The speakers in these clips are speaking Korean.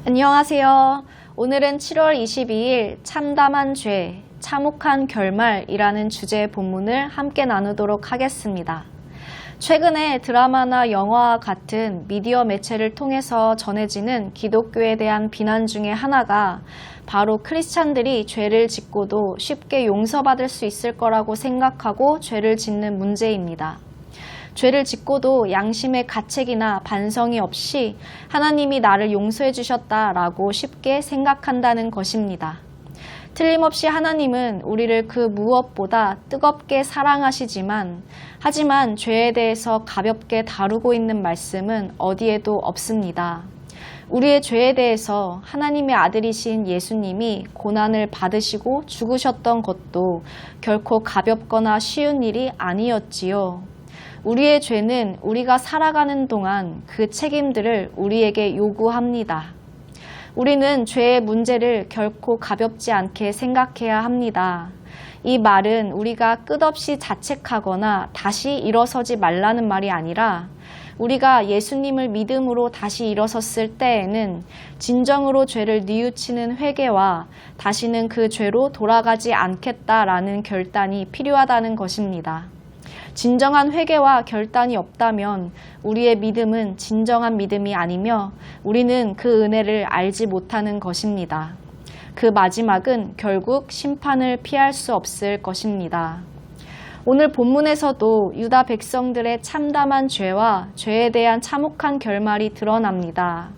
안녕하세요. 오늘은 7월 22일 참담한 죄, 참혹한 결말이라는 주제의 본문을 함께 나누도록 하겠습니다. 최근에 드라마나 영화와 같은 미디어 매체를 통해서 전해지는 기독교에 대한 비난 중에 하나가 바로 크리스찬들이 죄를 짓고도 쉽게 용서받을 수 있을 거라고 생각하고 죄를 짓는 문제입니다. 죄를 짓고도 양심의 가책이나 반성이 없이 하나님이 나를 용서해 주셨다라고 쉽게 생각한다는 것입니다. 틀림없이 하나님은 우리를 그 무엇보다 뜨겁게 사랑하시지만 하지만 죄에 대해서 가볍게 다루고 있는 말씀은 어디에도 없습니다. 우리의 죄에 대해서 하나님의 아들이신 예수님이 고난을 받으시고 죽으셨던 것도 결코 가볍거나 쉬운 일이 아니었지요. 우리의 죄는 우리가 살아가는 동안 그 책임들을 우리에게 요구합니다. 우리는 죄의 문제를 결코 가볍지 않게 생각해야 합니다. 이 말은 우리가 끝없이 자책하거나 다시 일어서지 말라는 말이 아니라 우리가 예수님을 믿음으로 다시 일어섰을 때에는 진정으로 죄를 뉘우치는 회개와 다시는 그 죄로 돌아가지 않겠다라는 결단이 필요하다는 것입니다. 진정한 회개와 결단이 없다면 우리의 믿음은 진정한 믿음이 아니며 우리는 그 은혜를 알지 못하는 것입니다. 그 마지막은 결국 심판을 피할 수 없을 것입니다. 오늘 본문에서도 유다 백성들의 참담한 죄와 죄에 대한 참혹한 결말이 드러납니다.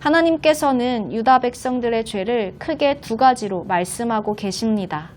하나님께서는 유다 백성들의 죄를 크게 두 가지로 말씀하고 계십니다.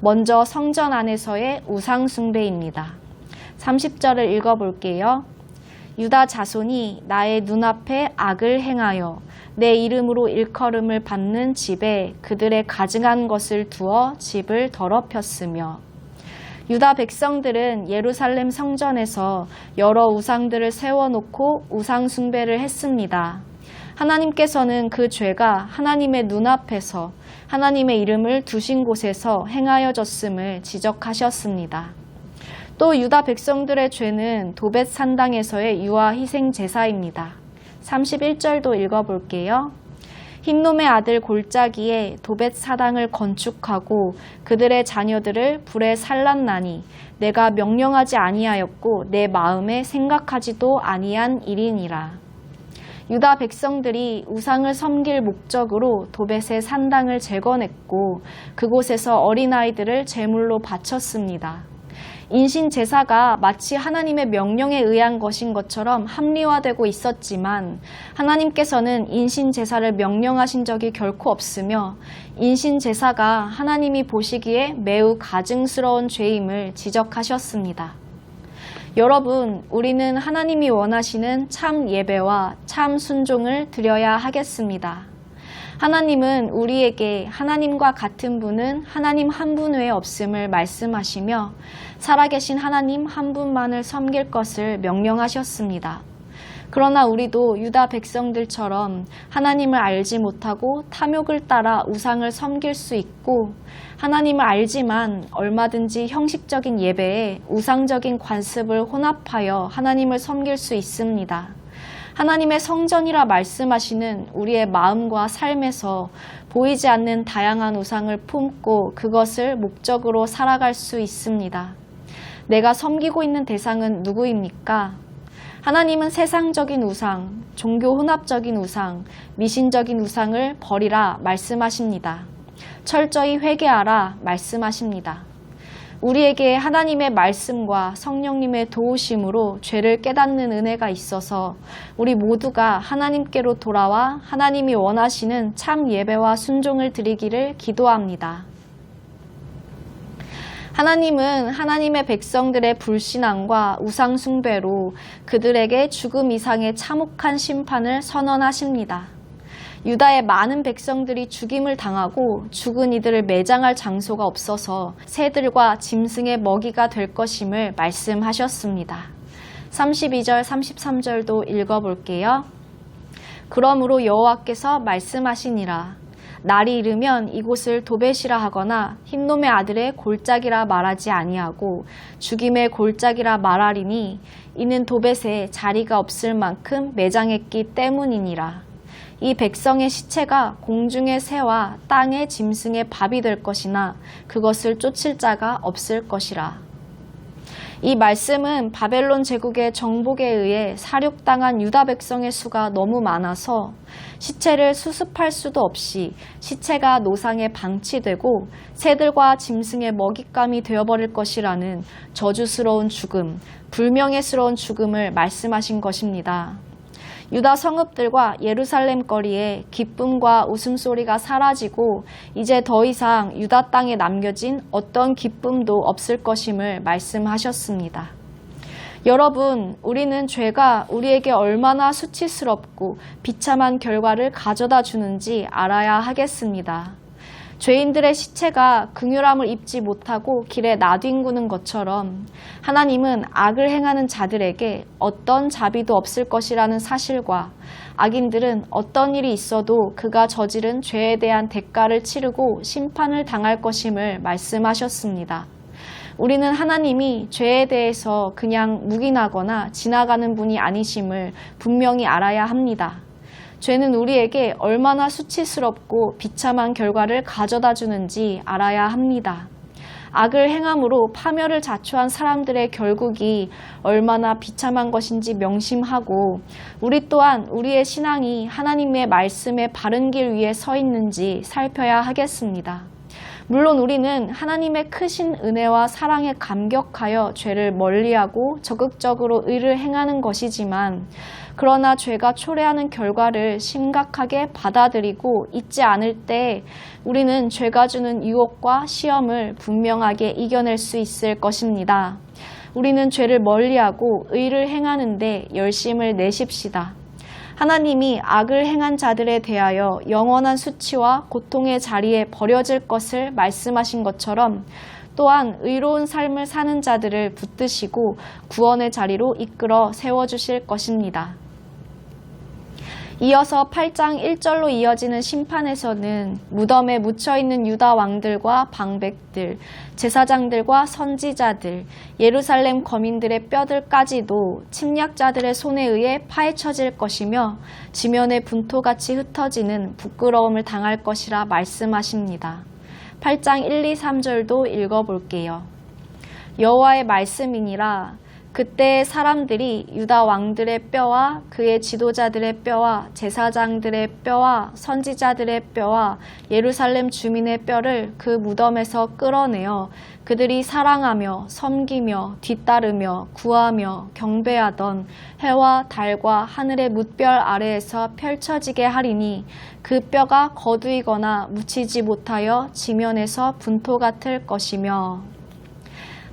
먼저 성전 안에서의 우상 숭배입니다. 30절을 읽어볼게요. 유다 자손이 나의 눈앞에 악을 행하여 내 이름으로 일컬음을 받는 집에 그들의 가증한 것을 두어 집을 더럽혔으며 유다 백성들은 예루살렘 성전에서 여러 우상들을 세워놓고 우상 숭배를 했습니다. 하나님께서는 그 죄가 하나님의 눈앞에서 하나님의 이름을 두신 곳에서 행하여졌음을 지적하셨습니다. 또 유다 백성들의 죄는 도벳 산당에서의 유아 희생 제사입니다. 31절도 읽어볼게요. 흰놈의 아들 골짜기에 도벳 사당을 건축하고 그들의 자녀들을 불에 살랐나니 내가 명령하지 아니하였고 내 마음에 생각하지도 아니한 일이니라. 유다 백성들이 우상을 섬길 목적으로 도벳의 산당을 재건했고 그곳에서 어린아이들을 제물로 바쳤습니다. 인신 제사가 마치 하나님의 명령에 의한 것인 것처럼 합리화되고 있었지만 하나님께서는 인신 제사를 명령하신 적이 결코 없으며 인신 제사가 하나님이 보시기에 매우 가증스러운 죄임을 지적하셨습니다. 여러분, 우리는 하나님이 원하시는 참 예배와 참 순종을 드려야 하겠습니다. 하나님은 우리에게 하나님과 같은 분은 하나님 한 분 외에 없음을 말씀하시며 살아계신 하나님 한 분만을 섬길 것을 명령하셨습니다. 그러나 우리도 유다 백성들처럼 하나님을 알지 못하고 탐욕을 따라 우상을 섬길 수 있고 하나님을 알지만 얼마든지 형식적인 예배에 우상적인 관습을 혼합하여 하나님을 섬길 수 있습니다. 하나님의 성전이라 말씀하시는 우리의 마음과 삶에서 보이지 않는 다양한 우상을 품고 그것을 목적으로 살아갈 수 있습니다. 내가 섬기고 있는 대상은 누구입니까? 하나님은 세상적인 우상, 종교 혼합적인 우상, 미신적인 우상을 버리라 말씀하십니다. 철저히 회개하라 말씀하십니다. 우리에게 하나님의 말씀과 성령님의 도우심으로 죄를 깨닫는 은혜가 있어서 우리 모두가 하나님께로 돌아와 하나님이 원하시는 참 예배와 순종을 드리기를 기도합니다. 하나님은 하나님의 백성들의 불신앙과 우상 숭배로 그들에게 죽음 이상의 참혹한 심판을 선언하십니다. 유다의 많은 백성들이 죽임을 당하고 죽은 이들을 매장할 장소가 없어서 새들과 짐승의 먹이가 될 것임을 말씀하셨습니다. 32절, 33절도 읽어볼게요. 그러므로 여호와께서 말씀하시니라. 날이 이르면 이곳을 도벳이라 하거나 흰놈의 아들의 골짜기라 말하지 아니하고 죽임의 골짜기라 말하리니 이는 도벳에 자리가 없을 만큼 매장했기 때문이니라. 이 백성의 시체가 공중의 새와 땅의 짐승의 밥이 될 것이나 그것을 쫓을 자가 없을 것이라. 이 말씀은 바벨론 제국의 정복에 의해 살육당한 유다 백성의 수가 너무 많아서 시체를 수습할 수도 없이 시체가 노상에 방치되고 새들과 짐승의 먹잇감이 되어버릴 것이라는 저주스러운 죽음, 불명예스러운 죽음을 말씀하신 것입니다. 유다 성읍들과 예루살렘 거리에 기쁨과 웃음소리가 사라지고 이제 더 이상 유다 땅에 남겨진 어떤 기쁨도 없을 것임을 말씀하셨습니다. 여러분, 우리는 죄가 우리에게 얼마나 수치스럽고 비참한 결과를 가져다 주는지 알아야 하겠습니다. 죄인들의 시체가 긍휼함을 입지 못하고 길에 나뒹구는 것처럼 하나님은 악을 행하는 자들에게 어떤 자비도 없을 것이라는 사실과 악인들은 어떤 일이 있어도 그가 저지른 죄에 대한 대가를 치르고 심판을 당할 것임을 말씀하셨습니다. 우리는 하나님이 죄에 대해서 그냥 묵인하거나 지나가는 분이 아니심을 분명히 알아야 합니다. 죄는 우리에게 얼마나 수치스럽고 비참한 결과를 가져다 주는지 알아야 합니다. 악을 행함으로 파멸을 자초한 사람들의 결국이 얼마나 비참한 것인지 명심하고 우리 또한 우리의 신앙이 하나님의 말씀의 바른 길 위에 서 있는지 살펴야 하겠습니다. 물론 우리는 하나님의 크신 은혜와 사랑에 감격하여 죄를 멀리하고 적극적으로 의를 행하는 것이지만 그러나 죄가 초래하는 결과를 심각하게 받아들이고 잊지 않을 때 우리는 죄가 주는 유혹과 시험을 분명하게 이겨낼 수 있을 것입니다. 우리는 죄를 멀리하고 의를 행하는 데 열심을 내십시다. 하나님이 악을 행한 자들에 대하여 영원한 수치와 고통의 자리에 버려질 것을 말씀하신 것처럼 또한 의로운 삶을 사는 자들을 붙드시고 구원의 자리로 이끌어 세워주실 것입니다. 이어서 8장 1절로 이어지는 심판에서는 무덤에 묻혀있는 유다 왕들과 방백들, 제사장들과 선지자들, 예루살렘 거민들의 뼈들까지도 침략자들의 손에 의해 파헤쳐질 것이며 지면에 분토같이 흩어지는 부끄러움을 당할 것이라 말씀하십니다. 8장 1, 2, 3절도 읽어볼게요. 여호와의 말씀이니라. 그때 사람들이 유다 왕들의 뼈와 그의 지도자들의 뼈와 제사장들의 뼈와 선지자들의 뼈와 예루살렘 주민의 뼈를 그 무덤에서 끌어내어 그들이 사랑하며 섬기며 뒤따르며 구하며 경배하던 해와 달과 하늘의 뭇별 아래에서 펼쳐지게 하리니 그 뼈가 거두이거나 묻히지 못하여 지면에서 분토 같을 것이며.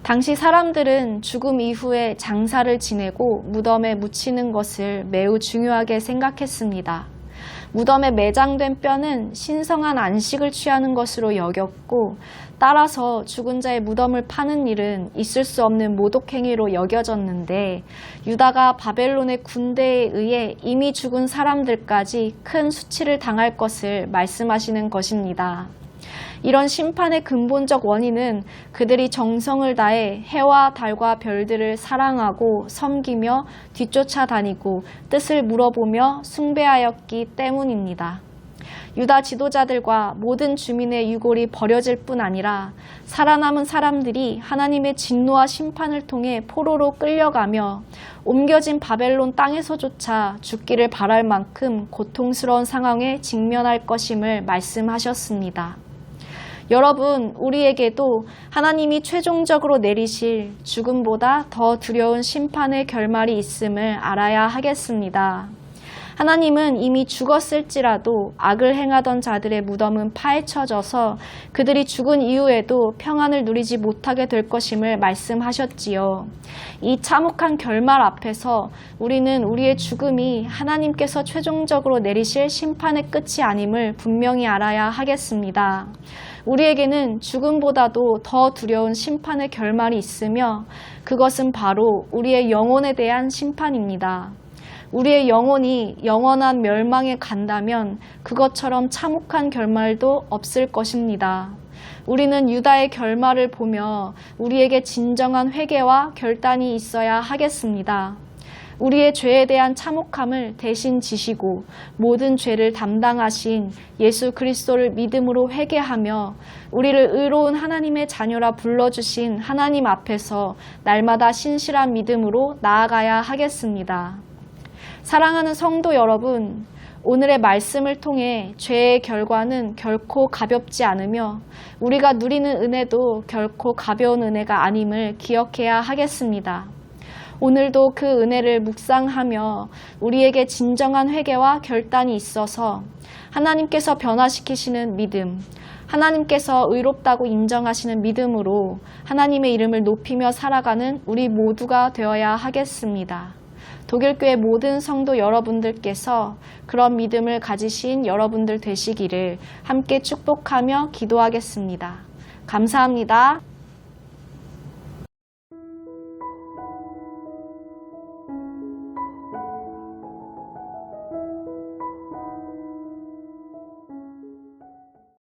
당시 사람들은 죽음 이후에 장사를 지내고 무덤에 묻히는 것을 매우 중요하게 생각했습니다. 무덤에 매장된 뼈는 신성한 안식을 취하는 것으로 여겼고 따라서 죽은 자의 무덤을 파는 일은 있을 수 없는 모독행위로 여겨졌는데 유다가 바벨론의 군대에 의해 이미 죽은 사람들까지 큰 수치를 당할 것을 말씀하시는 것입니다. 이런 심판의 근본적 원인은 그들이 정성을 다해 해와 달과 별들을 사랑하고 섬기며 뒤쫓아다니고 뜻을 물어보며 숭배하였기 때문입니다. 유다 지도자들과 모든 주민의 유골이 버려질 뿐 아니라 살아남은 사람들이 하나님의 진노와 심판을 통해 포로로 끌려가며 옮겨진 바벨론 땅에서조차 죽기를 바랄 만큼 고통스러운 상황에 직면할 것임을 말씀하셨습니다. 여러분, 우리에게도 하나님이 최종적으로 내리실 죽음보다 더 두려운 심판의 결말이 있음을 알아야 하겠습니다. 하나님은 이미 죽었을지라도 악을 행하던 자들의 무덤은 파헤쳐져서 그들이 죽은 이후에도 평안을 누리지 못하게 될 것임을 말씀하셨지요. 이 참혹한 결말 앞에서 우리는 우리의 죽음이 하나님께서 최종적으로 내리실 심판의 끝이 아님을 분명히 알아야 하겠습니다. 우리에게는 죽음보다도 더 두려운 심판의 결말이 있으며 그것은 바로 우리의 영혼에 대한 심판입니다. 우리의 영혼이 영원한 멸망에 간다면 그것처럼 참혹한 결말도 없을 것입니다. 우리는 유다의 결말을 보며 우리에게 진정한 회개와 결단이 있어야 하겠습니다. 우리의 죄에 대한 참혹함을 대신 지시고 모든 죄를 담당하신 예수 그리스도를 믿음으로 회개하며 우리를 의로운 하나님의 자녀라 불러주신 하나님 앞에서 날마다 신실한 믿음으로 나아가야 하겠습니다. 사랑하는 성도 여러분, 오늘의 말씀을 통해 죄의 결과는 결코 가볍지 않으며 우리가 누리는 은혜도 결코 가벼운 은혜가 아님을 기억해야 하겠습니다. 오늘도 그 은혜를 묵상하며 우리에게 진정한 회개와 결단이 있어서 하나님께서 변화시키시는 믿음, 하나님께서 의롭다고 인정하시는 믿음으로 하나님의 이름을 높이며 살아가는 우리 모두가 되어야 하겠습니다. 독일교회 모든 성도 여러분들께서 그런 믿음을 가지신 여러분들 되시기를 함께 축복하며 기도하겠습니다. 감사합니다.